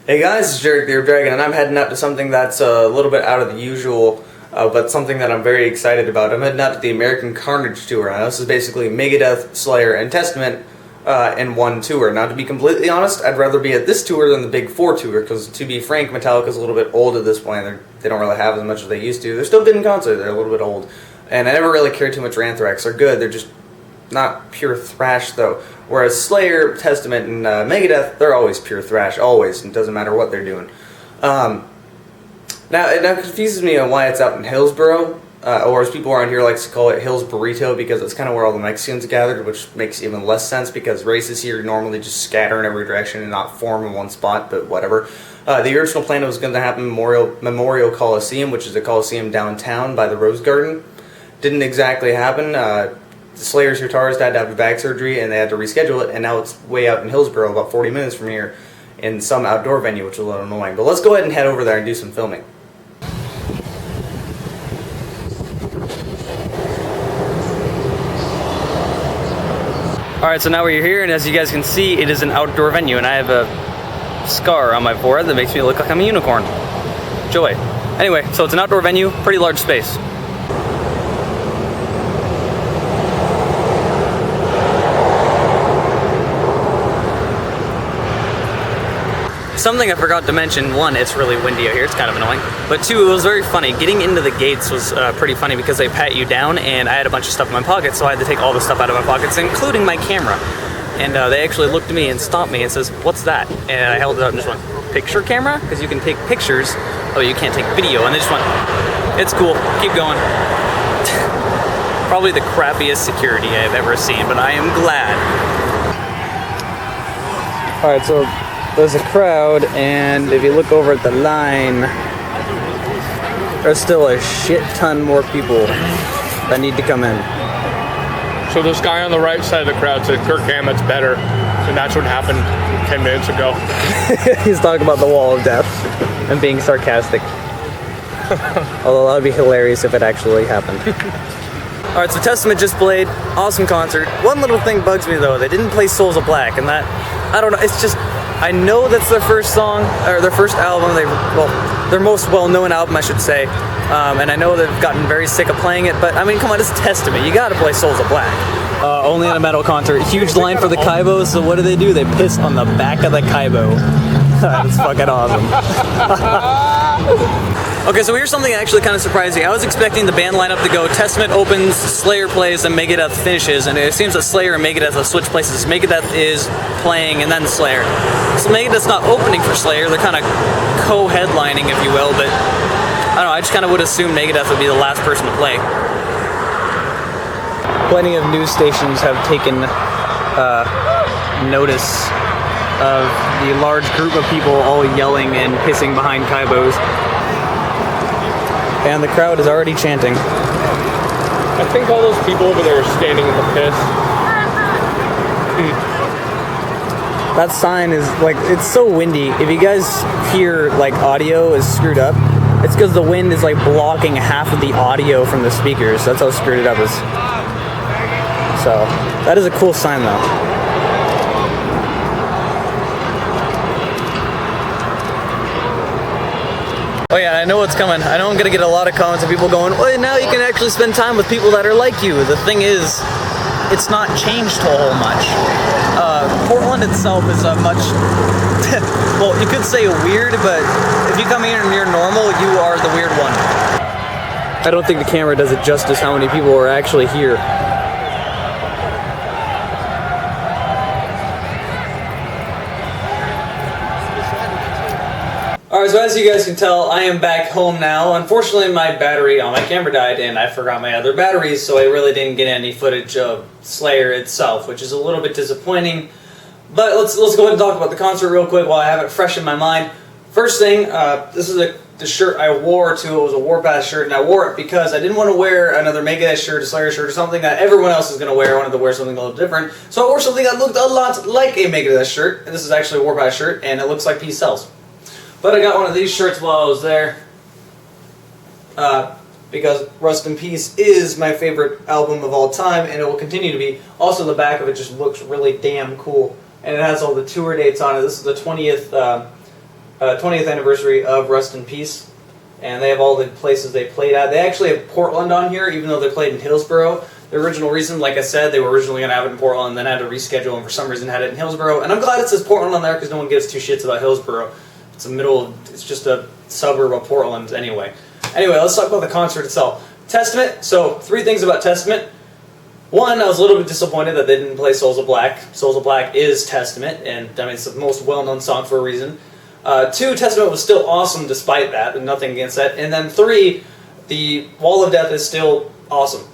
Hey guys, it's Jarek the Dragon, and I'm heading out to something that's a little bit out of the usual, but something that I'm very excited about. I'm heading out to the American Carnage tour. Now, this is basically Megadeth, Slayer, and Testament in one tour. Now, to be completely honest, I'd rather be at this tour than the Big Four tour, because to be frank, Metallica's a little bit old at this point. They don't really have as much as they used to. They're still good in concert, they're a little bit old. And I never really cared too much for Anthrax. They're good, they're just not pure thrash, though. Whereas Slayer, Testament, and Megadeth, they're always pure thrash, always. It doesn't matter what they're doing. Now, it confuses me on why it's out in Hillsboro, or as people around here like to call it, Hills Burrito, because it's kind of where all the Mexicans gathered, which makes even less sense because races here normally just scatter in every direction and not form in one spot, but whatever. The original plan was going to happen Memorial Coliseum, which is a coliseum downtown by the Rose Garden. Didn't exactly happen. The Slayer's guitarist had to have back surgery and they had to reschedule it, and now it's way out in Hillsboro, about 40 minutes from here, in some outdoor venue, which is a little annoying. But let's go ahead and head over there and do some filming. Alright, so now we're here, and as you guys can see, it is an outdoor venue, and I have a scar on my forehead that makes me look like I'm a unicorn. Joy. Anyway, so it's an outdoor venue, pretty large space. Something I forgot to mention, one, it's really windy out here, it's kind of annoying, but two, it was very funny. Getting into the gates was pretty funny because they pat you down, and I had a bunch of stuff in my pockets, so I had to take all the stuff out of my pockets, including my camera. And they actually looked at me and stopped me and says, "What's that?" And I held it up and just went, "Picture camera?" Because you can take pictures, oh, you can't take video. And they just went, "It's cool, keep going." Probably the crappiest security I've ever seen, but I am glad. Alright, so there's a crowd, and if you look over at the line, there's still a shit ton more people that need to come in. So this guy on the right side of the crowd said Kirk Hammett's better, and that's what happened 10 minutes ago. He's talking about the wall of death and being sarcastic. Although that would be hilarious if it actually happened. Alright, so Testament just played. Awesome concert. One little thing bugs me though. They didn't play Souls of Black, and that, I don't know, it's just, I know that's their first song, or their first album, their most well-known album, I should say, and I know they've gotten very sick of playing it, but I mean, come on, it's Testament, you gotta play Souls of Black. Only at a metal concert. Huge line for the Kaibo, so what do? They piss on the back of the Kaibo. That's fucking awesome. Okay, so here's something actually kind of surprising. I was expecting the band lineup to go Testament opens, Slayer plays, and Megadeth finishes, and it seems that Slayer and Megadeth have switched places. Megadeth is playing and then Slayer. So Megadeth's not opening for Slayer, they're kind of co-headlining, if you will, but I don't know, I just kind of would assume Megadeth would be the last person to play. Plenty of news stations have taken notice of the large group of people all yelling and pissing behind Kaibos. And the crowd is already chanting. I think all those people over there are standing in the piss. That sign is like, it's so windy. If you guys hear like audio is screwed up, it's because the wind is like blocking half of the audio from the speakers. That's how screwed it up is. So, that is a cool sign though. Oh yeah, I know what's coming. I know I'm gonna get a lot of comments of people going, "Oh, now you can actually spend time with people that are like you." The thing is, it's not changed a whole much. Portland itself is a much, well, you could say weird, but if you come here and you're normal, you are the weird one. I don't think the camera does it justice how many people are actually here. Alright, so as you guys can tell, I am back home now. Unfortunately, my battery on my camera died, and I forgot my other batteries, so I really didn't get any footage of Slayer itself, which is a little bit disappointing. But let's go ahead and talk about the concert real quick while I have it fresh in my mind. First thing, this is the shirt I wore to. It was a Warpath shirt, and I wore it because I didn't want to wear another Megadeth shirt, a Slayer shirt, or something that everyone else is going to wear. I wanted to wear something a little different. So I wore something that looked a lot like a Megadeth shirt, and this is actually a Warpath shirt, and it looks like Peace Sells. But I got one of these shirts while I was there, because Rust in Peace is my favorite album of all time, and it will continue to be. Also, the back of it just looks really damn cool, and it has all the tour dates on it. This is the 20th 20th anniversary of Rust in Peace, and they have all the places they played at. They actually have Portland on here, even though they played in Hillsborough. The original reason, like I said, they were originally going to have it in Portland, then had to reschedule, and for some reason had it in Hillsborough. And I'm glad it says Portland on there because no one gives two shits about Hillsborough. It's just a suburb of Portland anyway. Anyway, let's talk about the concert itself. Testament. So, 3 things about Testament. 1, I was a little bit disappointed that they didn't play Souls of Black. Souls of Black is Testament, and I mean it's the most well-known song for a reason. 2, Testament was still awesome despite that, and nothing against that. And then 3, the Wall of Death is still awesome.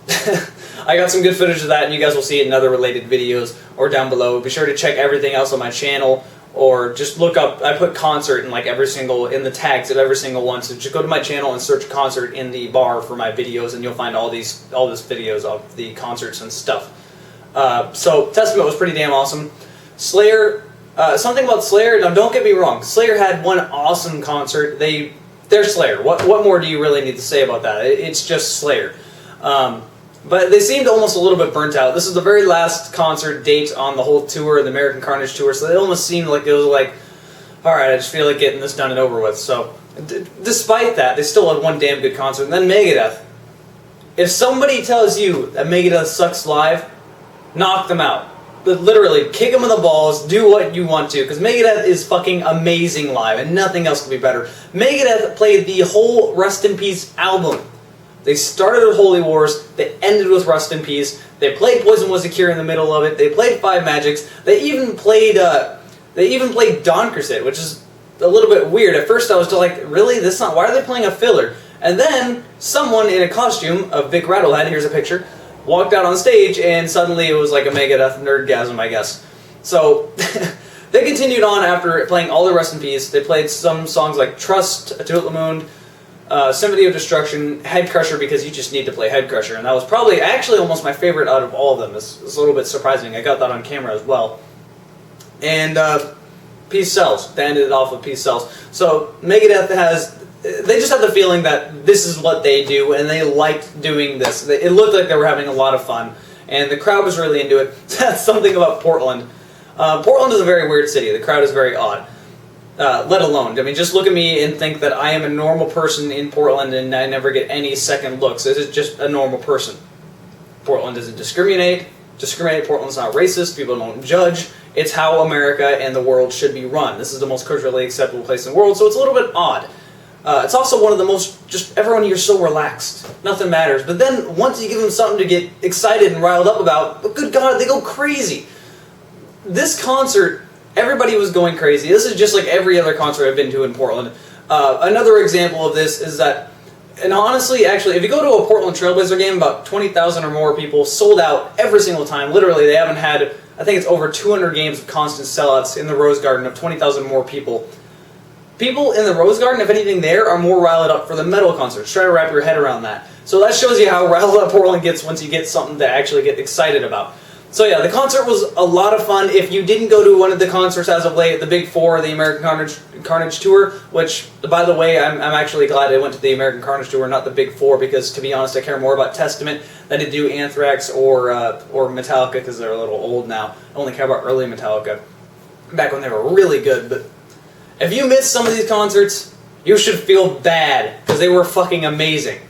I got some good footage of that, and you guys will see it in other related videos or down below. Be sure to check everything else on my channel, or just look up. I put concert in like in the tags of every single one. So just go to my channel and search concert in the bar for my videos, and you'll find all these videos of the concerts and stuff. So Testament was pretty damn awesome. Slayer. Something about Slayer. Now, don't get me wrong. Slayer had one awesome concert. They're Slayer. What more do you really need to say about that? It's just Slayer. But they seemed almost a little bit burnt out. This is the very last concert date on the whole tour, the American Carnage tour, so it almost seemed like it was like, alright, I just feel like getting this done and over with. So, despite that, they still had one damn good concert. And then Megadeth. If somebody tells you that Megadeth sucks live, knock them out. But literally, kick them in the balls, do what you want to, because Megadeth is fucking amazing live, and nothing else could be better. Megadeth played the whole Rust in Peace album. They started with Holy Wars, they ended with Rust in Peace, they played Poison Was a Cure in the middle of it, they played Five Magics, they even played Donkersit, which is a little bit weird. At first I was just like, really? This song? Why are they playing a filler? And then someone in a costume of Vic Rattlehead, here's a picture, walked out on stage, and suddenly it was like a Megadeth nerdgasm, I guess. So, they continued on after playing all the Rust in Peace. They played some songs like Trust, To the Moon, Symphony of Destruction, Head Crusher, because you just need to play Head Crusher, and that was probably actually almost my favorite out of all of them. It's a little bit surprising. I got that on camera as well. And Peace Sells. They ended it off with Peace Sells. So Megadeth they just had the feeling that this is what they do, and they liked doing this. It looked like they were having a lot of fun, and the crowd was really into it. That's something about Portland. Portland is a very weird city. The crowd is very odd. Let alone, I mean, just look at me and think that I am a normal person in Portland and I never get any second looks. This is just a normal person. Portland doesn't discriminate. Portland's not racist. People don't judge. It's how America and the world should be run. This is the most culturally acceptable place in the world, so it's a little bit odd. It's also one of the most, just everyone here is so relaxed. Nothing matters. But then, once you give them something to get excited and riled up about, but good God, they go crazy. This concert, everybody was going crazy. This is just like every other concert I've been to in Portland. Another example of this is that, and honestly, actually, if you go to a Portland Trailblazer game, about 20,000 or more people sold out every single time. Literally, they haven't had, I think it's over 200 games of constant sellouts in the Rose Garden of 20,000 more people. People in the Rose Garden, if anything there, are more riled up for the metal concerts. Try to wrap your head around that. So that shows you how riled up Portland gets once you get something to actually get excited about. So yeah, the concert was a lot of fun. If you didn't go to one of the concerts as of late, the Big Four, the American Carnage Tour, which, by the way, I'm actually glad I went to the American Carnage Tour, not the Big Four, because to be honest, I care more about Testament than to do Anthrax or Metallica, because they're a little old now. I only care about early Metallica, back when they were really good. But if you missed some of these concerts, you should feel bad, because they were fucking amazing.